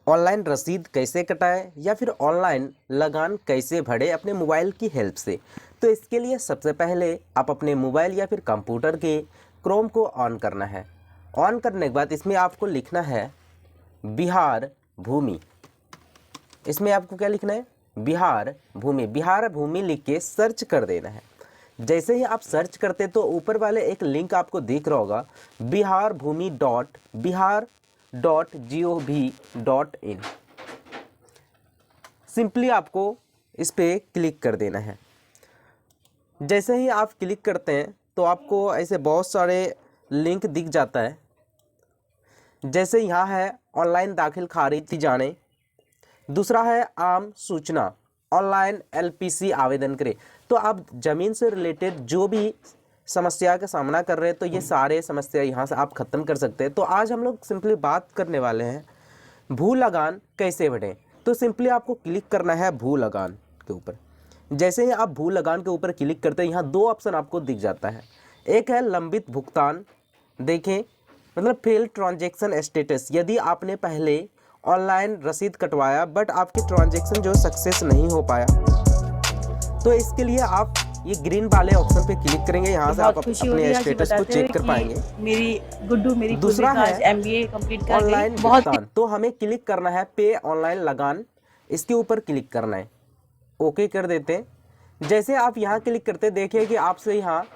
Online रसीद कैसे कटाएं या फिर ऑनलाइन लगान कैसे भरें अपने मोबाइल की हेल्प से। तो इसके लिए सबसे पहले आप अपने मोबाइल या फिर कंप्यूटर के क्रोम को ऑन करना है। ऑन करने के बाद इसमें आपको लिखना है बिहार भूमि। इसमें आपको क्या लिखना है? बिहार भूमि। बिहार भूमि लिख के सर्च कर देना है। जैसे ही आप सर्च करते तो ऊपर वाले एक लिंक आपको दिख रहा होगा biharbhumi.bihar.gov.in। सिंपली आपको इस पर क्लिक कर देना है। जैसे ही आप क्लिक करते हैं तो आपको ऐसे बहुत सारे लिंक दिख जाता है। जैसे यहाँ है ऑनलाइन दाखिल खारिज जाने, दूसरा है आम सूचना ऑनलाइन एलपीसी आवेदन करें। तो आप ज़मीन से रिलेटेड जो भी समस्या का सामना कर रहे हैं तो ये सारे समस्या यहाँ से आप ख़त्म कर सकते हैं। तो आज हम लोग सिंपली बात करने वाले हैं भू लगान कैसे भरें। तो सिंपली आपको क्लिक करना है भू लगान के ऊपर। जैसे ही आप भू लगान के ऊपर क्लिक करते हैं यहाँ दो ऑप्शन आपको दिख जाता है। एक है लंबित भुगतान, देखें मतलब फेल ट्रांजैक्शन स्टेटस। यदि आपने पहले ऑनलाइन रसीद कटवाया बट आपकी ट्रांजैक्शन जो सक्सेस नहीं हो पाया तो इसके लिए आप ये ग्रीन वाले ऑप्शन पे क्लिक करेंगे। यहाँ से आप अपने स्टेटस को चेक कर पाएंगे। मेरी दूसरा है एमबीए कंप्लीट कर ऑनलाइन भुगतान। तो हमें क्लिक करना है पे ऑनलाइन लगान, इसके ऊपर क्लिक करना है, ओके कर देते हैं। जैसे आप यहाँ क्लिक करते देखिए कि आपसे यहाँ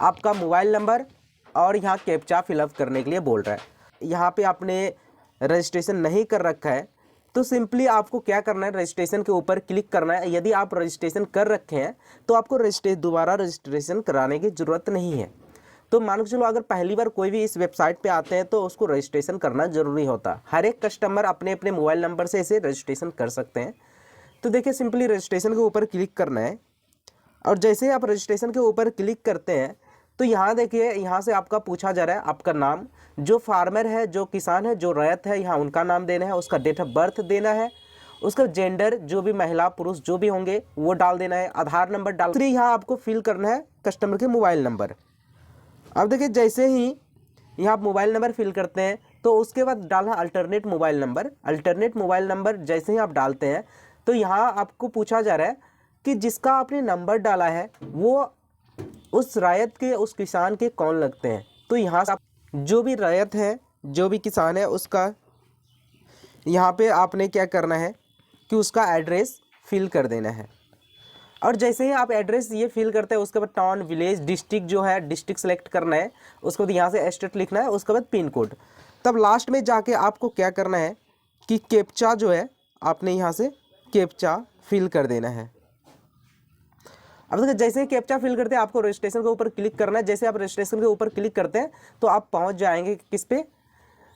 आपका मोबाइल नंबर और यहाँ कैप्चा फिलअप करने के लिए बोल रहा है। यहाँ पे आपने रजिस्ट्रेशन नहीं कर रखा है तो सिंपली आपको क्या करना है, रजिस्ट्रेशन के ऊपर क्लिक करना है। यदि आप रजिस्ट्रेशन कर रखे हैं तो आपको दोबारा रजिस्ट्रेशन कराने की ज़रूरत नहीं है। तो मान के चलो अगर पहली बार कोई भी इस वेबसाइट पे आते हैं तो उसको रजिस्ट्रेशन करना ज़रूरी होता है। हर एक कस्टमर अपने अपने मोबाइल नंबर से इसे रजिस्ट्रेशन कर सकते हैं। तो देखिए सिंपली रजिस्ट्रेशन के ऊपर क्लिक करना है और जैसे ही आप रजिस्ट्रेशन के ऊपर क्लिक करते हैं तो यहाँ देखिए यहाँ से आपका पूछा जा रहा है आपका नाम, जो फार्मर है, जो किसान है, जो रैयत है, यहाँ उनका नाम देना है, उसका डेट ऑफ बर्थ देना है, उसका जेंडर जो भी महिला पुरुष जो भी होंगे वो डाल देना है, आधार नंबर डाल। फिर यहाँ आपको फिल करना है कस्टमर के मोबाइल नंबर। अब देखिए जैसे ही यहाँ आप मोबाइल नंबर फिल करते हैं तो उसके बाद डालना alternate mobile number. Alternate mobile number जैसे ही आप डालते हैं तो यहाँ आपको पूछा जा रहा है कि जिसका आपने नंबर डाला है वो उस रायत के, उस किसान के कौन लगते हैं। तो यहाँ से आप जो भी रायत है, जो भी किसान है, उसका यहाँ पे आपने क्या करना है कि उसका एड्रेस फिल कर देना है। और जैसे ही आप एड्रेस ये फिल करते हैं उसके बाद टाउन, विलेज, डिस्ट्रिक्ट जो है डिस्ट्रिक्ट सेलेक्ट करना है, उसके बाद यहाँ से स्टेट लिखना है, उसके बाद पिन कोड। तब लास्ट में जाके आपको क्या करना है कि कैप्चा जो है आपने यहाँ से कैप्चा फिल कर देना है। अब देखिए जैसे ही कैप्चा फिल करते हैं आपको रजिस्ट्रेशन के ऊपर क्लिक करना है। जैसे आप रजिस्ट्रेशन के ऊपर क्लिक करते हैं तो आप पहुंच जाएंगे किस पे,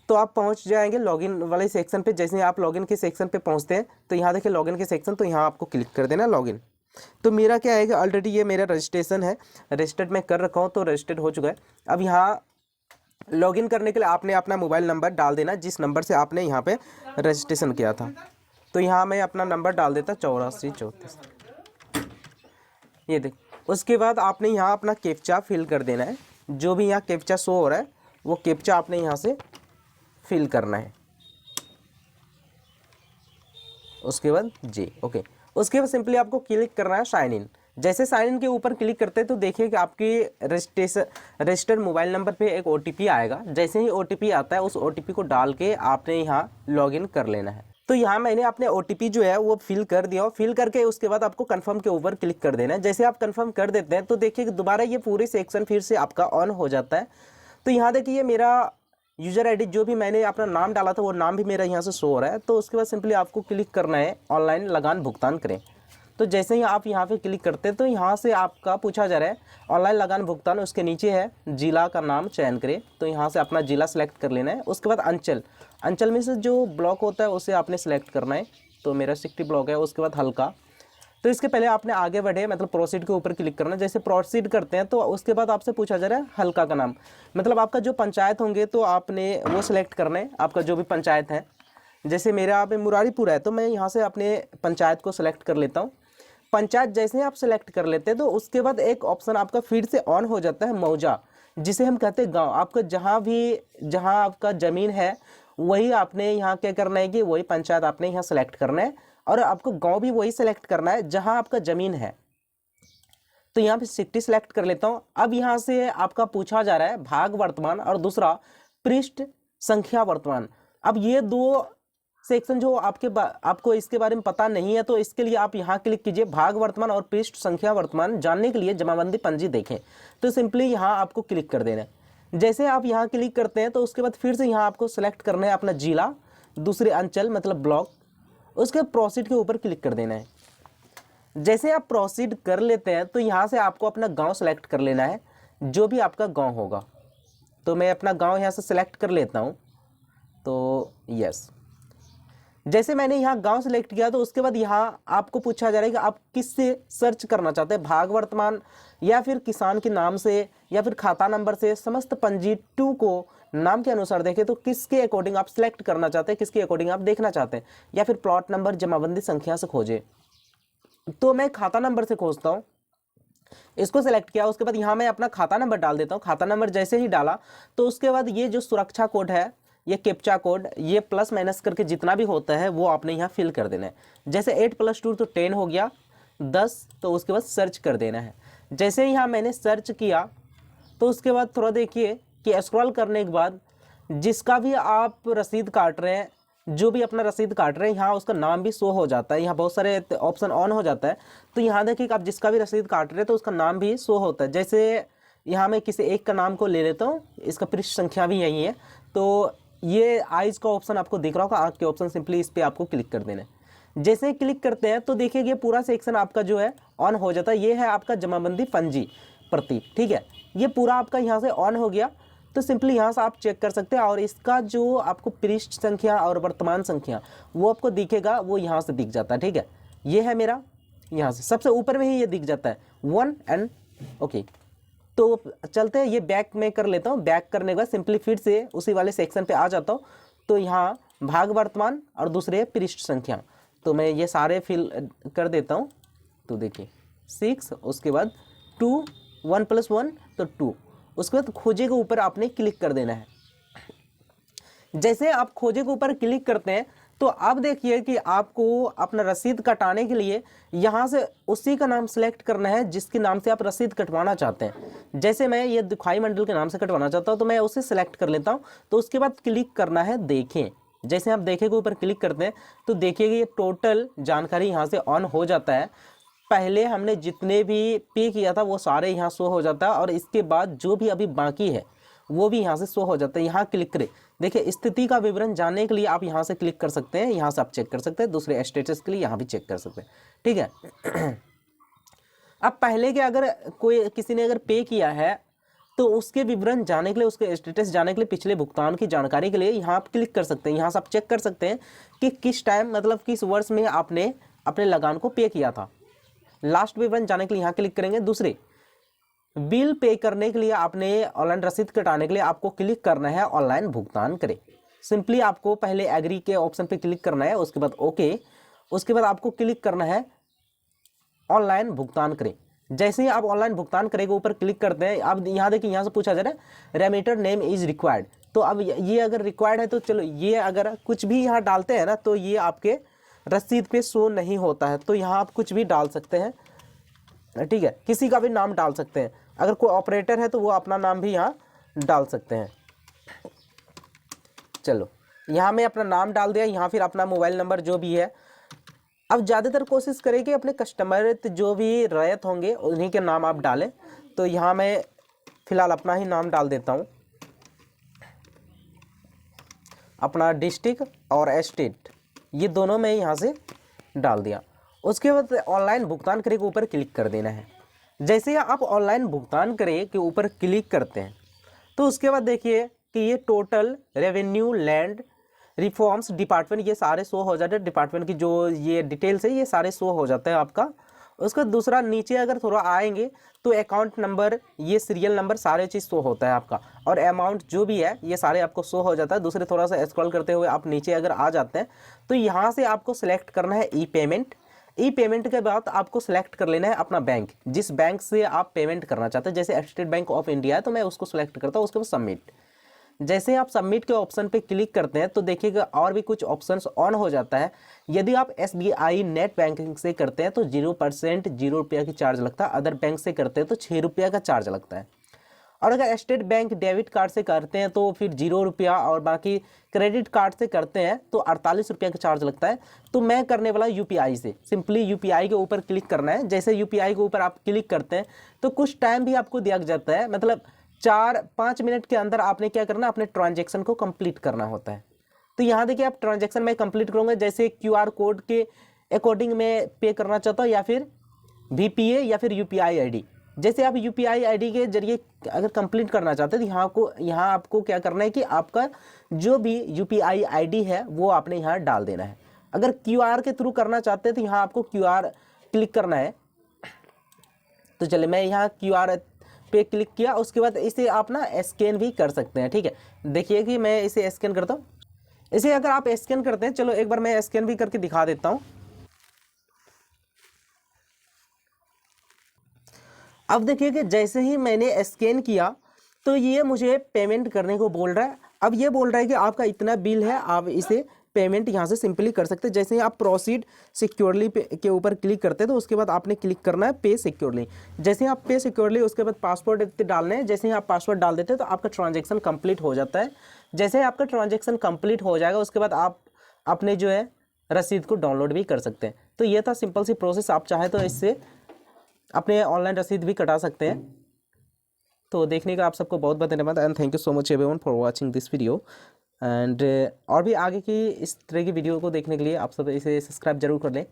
तो आप पहुंच जाएंगे लॉगिन वाले सेक्शन पे। जैसे ही आप लॉगिन के सेक्शन पे पहुंचते हैं तो यहाँ देखिए लॉगिन के सेक्शन, तो यहाँ आपको क्लिक कर देना लॉगिन। तो मेरा क्या है कि ऑलरेडी ये मेरा रजिस्ट्रेशन है, रजिस्टर्ड मैं कर रखा हूँ तो रजिस्टर्ड हो चुका है। अब यहाँ लॉगिन करने के लिए आपने अपना मोबाइल नंबर डाल देना जिस नंबर से आपने यहाँ पे रजिस्ट्रेशन किया था। तो यहाँ मैं अपना नंबर डाल देता 8434, ये देख। उसके बाद आपने यहाँ अपना कैप्चा फिल कर देना है। जो भी यहाँ कैप्चा शो हो रहा है वो कैप्चा आपने यहाँ से फिल करना है। उसके बाद जी ओके। उसके बाद सिंपली आपको क्लिक करना है साइन इन। जैसे साइन इन के ऊपर क्लिक करते हैं तो देखिए कि आपकी रजिस्टर्ड मोबाइल नंबर पे एक OTP आएगा। जैसे ही OTP आता है उस OTP को डाल के आपने यहाँ लॉगिन कर लेना है। तो यहाँ मैंने अपने OTP जो है वो फिल कर दिया। फिल करके उसके बाद आपको कंफर्म के ऊपर क्लिक कर देना है। जैसे आप कंफर्म कर देते हैं तो देखिए कि दोबारा ये पूरे सेक्शन फिर से आपका ऑन हो जाता है। तो यहाँ देखिए मेरा यूज़र आईडी जो भी मैंने अपना नाम डाला था वो नाम भी मेरा यहाँ से शो हो रहा है। तो उसके बाद सिंपली आपको क्लिक करना है ऑनलाइन लगान भुगतान करें। तो जैसे ही आप यहाँ पे क्लिक करते हैं तो यहाँ से आपका पूछा जा रहा है ऑनलाइन लगान भुगतान, उसके नीचे है जिला का नाम चयन करें। तो यहाँ से अपना जिला सेलेक्ट कर लेना है। उसके बाद अंचल में से जो ब्लॉक होता है उसे आपने सेलेक्ट करना है। तो मेरा 60 ब्लॉक है। उसके बाद हल्का। तो इसके पहले आपने आगे बढ़े मतलब प्रोसीड के ऊपर क्लिक करना है। जैसे प्रोसीड करते हैं तो उसके बाद आपसे पूछा जा रहा है हल्का का नाम, मतलब आपका जो पंचायत होंगे तो आपने वो सिलेक्ट करना है, आपका जो भी पंचायत है। जैसे मेरा यहाँ पे मुरारीपुर है तो मैं यहाँ से अपने पंचायत को सिलेक्ट कर लेता हूँ। पंचायत जैसे ही आप सिलेक्ट कर लेते हैं तो उसके बाद एक ऑप्शन आपका फिर से ऑन हो जाता है मौजा, जिसे हम कहते हैं गांव। आपका जहाँ आपका ज़मीन है वही आपने यहाँ क्या करना है कि वही पंचायत आपने यहाँ सेलेक्ट करना है, और आपको गांव भी वही सेलेक्ट करना है जहाँ आपका ज़मीन है। तो यहाँ पे सिटी सेलेक्ट कर लेता हूँ। अब यहाँ से आपका पूछा जा रहा है भाग वर्तमान और दूसरा पृष्ठ संख्या वर्तमान। अब ये दो सेक्शन जो आपको इसके बारे में पता नहीं है, तो इसके लिए आप यहाँ क्लिक कीजिए भाग वर्तमान और पृष्ठ संख्या वर्तमान जानने के लिए जमाबंदी पंजी देखें। तो सिंपली यहाँ आपको क्लिक कर देना है। जैसे आप यहाँ क्लिक करते हैं तो उसके बाद फिर से यहाँ आपको सेलेक्ट करना है अपना जिला, दूसरे अंचल मतलब ब्लॉक, उसके प्रोसीड के ऊपर क्लिक कर देना है। जैसे आप प्रोसीड कर लेते हैं तो यहाँ से आपको अपना गांव सेलेक्ट कर लेना है, जो भी आपका गांव होगा। तो मैं अपना गांव यहाँ से सेलेक्ट कर लेता हूँ। तो यस, जैसे मैंने यहाँ गांव सेलेक्ट किया तो उसके बाद यहाँ आपको पूछा जा रहा है कि आप किससे सर्च करना चाहते हैं, भाग वर्तमान या फिर किसान के नाम से या फिर खाता नंबर से। समस्त पंजी 2 को नाम के अनुसार देखें तो किसके अकॉर्डिंग आप सिलेक्ट करना चाहते हैं, किसके अकॉर्डिंग आप देखना चाहते हैं, या फिर प्लॉट नंबर जमाबंदी संख्या से खोजे। तो मैं खाता नंबर से खोजता हूँ, इसको सेलेक्ट किया। उसके बाद यहाँ मैं अपना खाता नंबर डाल देता हूँ। खाता नंबर जैसे ही डाला तो उसके बाद ये जो सुरक्षा कोड है, ये कैप्चा कोड, ये प्लस माइनस करके जितना भी होता है वो आपने यहाँ फिल कर देना है। जैसे 8 + 2 तो 10 हो गया, 10। तो उसके बाद सर्च कर देना है। जैसे यहाँ मैंने सर्च किया तो उसके बाद थोड़ा देखिए कि स्क्रॉल करने के बाद जिसका भी आप रसीद काट रहे हैं, जो भी अपना रसीद काट रहे हैं, यहाँ उसका नाम भी शो हो जाता है। यहाँ बहुत सारे ऑप्शन ऑन हो जाता है। तो यहाँ देखिए आप जिसका भी रसीद काट रहे हैं तो उसका नाम भी शो होता है। जैसे यहाँ मैं किसी एक का नाम को ले लेता हूँ, इसका पृष्ठ संख्या भी यही है। तो ये आइज़ का ऑप्शन आपको दिख रहा होगा, आँख के ऑप्शन, सिंपली इस पर आपको क्लिक कर देना है। जैसे क्लिक करते हैं तो देखिए ये पूरा सेक्शन आपका जो है ऑन हो जाता है। ये है आपका जमाबंदी पंजी प्रति, ठीक है। ये पूरा आपका यहाँ से ऑन हो गया। तो सिंपली यहाँ से आप चेक कर सकते हैं, और इसका जो आपको पृष्ठ संख्या और वर्तमान संख्या वो आपको दिखेगा, वो यहाँ से दिख जाता है, ठीक है। ये है मेरा, यहाँ से सबसे ऊपर में ही ये दिख जाता है 1 एंड ओके। तो चलते हैं, ये बैक में कर लेता हूँ। बैक करने के बाद सिंपली फिर से उसी वाले सेक्शन पे आ जाता हूँ। तो यहाँ भाग वर्तमान और दूसरे पृष्ठ संख्या, तो मैं ये सारे फिल कर देता हूँ। तो देखिए 6, उसके बाद 2, 1 + 1 तो 2। उसके बाद खोजे के ऊपर आपने क्लिक कर देना है। जैसे आप खोजे के ऊपर क्लिक करते हैं तो आप देखिए कि आपको अपना रसीद कटाने के लिए यहाँ से उसी का नाम सेलेक्ट करना है जिसके नाम से आप रसीद कटवाना चाहते हैं। जैसे मैं ये दिखाई मंडल के नाम से कटवाना चाहता हूँ तो मैं उसे सेलेक्ट कर लेता हूँ। तो उसके बाद क्लिक करना है देखें। जैसे आप देखें के ऊपर क्लिक करते हैं तो देखिए ये टोटल जानकारी यहाँ से ऑन हो जाता है। पहले हमने जितने भी पे किया था वो सारे यहाँ शो हो जाता है, और इसके बाद जो भी अभी बाकी है वो भी यहाँ से शो हो जाता है। यहाँ क्लिक करें, देखिए स्थिति का विवरण जानने के लिए आप यहाँ से क्लिक कर सकते हैं। यहाँ से आप चेक कर सकते हैं, दूसरे स्टेटस के लिए यहाँ भी चेक कर सकते हैं, ठीक है। अब पहले के अगर किसी ने अगर पे किया है तो उसके विवरण जानने के लिए, उसके स्टेटस जानने के लिए, पिछले भुगतान की जानकारी के लिए यहाँ आप क्लिक कर सकते हैं। यहाँ से आप चेक कर सकते हैं कि किस टाइम मतलब किस वर्ष में आपने अपने लगान को पे किया था। लास्ट विवरण जानने के लिए यहाँ क्लिक करेंगे। दूसरे बिल पे करने के लिए आपने ऑनलाइन रसीद कटाने के लिए आपको क्लिक करना है ऑनलाइन भुगतान करें। सिंपली आपको पहले एग्री के ऑप्शन पे क्लिक करना है, उसके बाद ओके, उसके बाद आपको क्लिक करना है ऑनलाइन भुगतान करें। जैसे ही आप ऑनलाइन भुगतान करेंगे ऊपर क्लिक करते हैं, अब यहाँ देखिए यहाँ से पूछा जा रहा है रेमिटर नेम इज रिक्वायर्ड। तो अब ये अगर रिक्वायर्ड है तो चलो, ये अगर कुछ भी यहाँ डालते हैं ना तो ये आपके रसीद पे शो नहीं होता है। तो यहाँ आप कुछ भी डाल सकते हैं, ठीक है, किसी का भी नाम डाल सकते हैं। अगर कोई ऑपरेटर है तो वो अपना नाम भी यहाँ डाल सकते हैं। चलो यहाँ मैं अपना नाम डाल दिया, यहाँ फिर अपना मोबाइल नंबर जो भी है। अब ज़्यादातर कोशिश करें कि अपने कस्टमर जो भी रैयत होंगे उन्हीं के नाम आप डालें। तो यहाँ मैं फ़िलहाल अपना ही नाम डाल देता हूँ, अपना डिस्ट्रिक्ट और स्टेट, ये दोनों मैं यहाँ से डाल दिया। उसके बाद ऑनलाइन भुगतान करे के ऊपर क्लिक कर देना है। जैसे आप ऑनलाइन भुगतान करे के ऊपर क्लिक करते हैं तो उसके बाद देखिए कि ये total revenue land reforms department, ये सारे शो हो जाते हैं। डिपार्टमेंट की जो ये डिटेल्स है ये सारे शो हो जाते हैं आपका। उसका दूसरा नीचे अगर थोड़ा आएंगे तो अकाउंट नंबर, ये सीरियल नंबर, सारे चीज़ शो होता है आपका, और अमाउंट जो भी है ये सारे आपको शो हो जाता है। दूसरे थोड़ा सा स्क्रॉल करते हुए आप नीचे अगर आ जाते हैं तो यहाँ से आपको सिलेक्ट करना है ई पेमेंट। ई पेमेंट के बाद आपको सिलेक्ट कर लेना है अपना बैंक, जिस बैंक से आप पेमेंट करना चाहते हैं। जैसे स्टेट बैंक ऑफ इंडिया है तो मैं उसको सिलेक्ट करता हूँ, उसके बाद सबमिट। जैसे ही आप सबमिट के ऑप्शन पे क्लिक करते हैं तो देखिएगा और भी कुछ ऑप्शंस ऑन हो जाता है। यदि आप SBI नेट बैंकिंग से करते हैं तो 0% 0 रुपया की चार्ज लगता है, अदर बैंक से करते हैं तो 6 रुपया का चार्ज लगता है। और अगर स्टेट बैंक डेबिट कार्ड से करते हैं तो फिर 0 रुपया, और बाकी क्रेडिट कार्ड से करते हैं तो 48 रुपया का चार्ज लगता है। तो मैं करने वाला UPI से, सिंपली UPI के ऊपर क्लिक करना है। जैसे UPI के ऊपर आप क्लिक करते हैं तो कुछ टाइम भी आपको दिया जाता है, मतलब 4-5 मिनट के अंदर आपने क्या करना, अपने ट्रांजेक्शन को कंप्लीट करना होता है। तो यहाँ देखिए आप ट्रांजेक्शन में कंप्लीट करूँगा, जैसे QR कोड के अकॉर्डिंग मैं पे करना चाहता हूँ, या फिर VPA या फिर UPI ID। जैसे आप UPI ID के जरिए अगर कंप्लीट करना चाहते हैं तो यहाँ आपको क्या करना है कि आपका जो भी UPI ID है वो आपने यहाँ डाल देना है। अगर QR के थ्रू करना चाहते हैं तो यहाँ आपको QR क्लिक करना है। तो चलिए मैं यहाँ QR पे क्लिक किया, उसके बाद इसे आप ना स्कैन भी कर सकते हैं। ठीक है, देखिए कि मैं इसे स्कैन करता हूँ। इसे अगर आप स्कैन करते हैं, चलो एक बार मैं स्कैन भी करके दिखा देता हूँ। अब देखिए कि जैसे ही मैंने स्कैन किया तो ये मुझे पेमेंट करने को बोल रहा है। अब ये बोल रहा है कि आपका इतना बिल है, आप इसे पेमेंट यहाँ से सिंपली कर सकते हैं। जैसे ही आप प्रोसीड सिक्योरली के ऊपर क्लिक करते हैं तो उसके बाद आपने क्लिक करना है पे सिक्योरली। जैसे ही आप पे सिक्योरली, उसके बाद पासवर्ड डालने हैं। जैसे ही आप पासवर्ड डाल देते हैं तो आपका ट्रांजेक्शन कंप्लीट हो जाता है। जैसे ही आपका ट्रांजेक्शन कंप्लीट हो जाएगा उसके बाद आप अपने जो है रसीद को डाउनलोड भी कर सकते हैं। तो ये था सिंपल सी प्रोसेस। आप चाहे तो इससे अपने ऑनलाइन रसीद भी कटा सकते हैं। तो देखने का आप सबको बहुत बहुत धन्यवाद and thank you so much everyone for watching this video. And और भी आगे की इस तरह की वीडियो को देखने के लिए आप सब इसे सब्सक्राइब जरूर कर लें।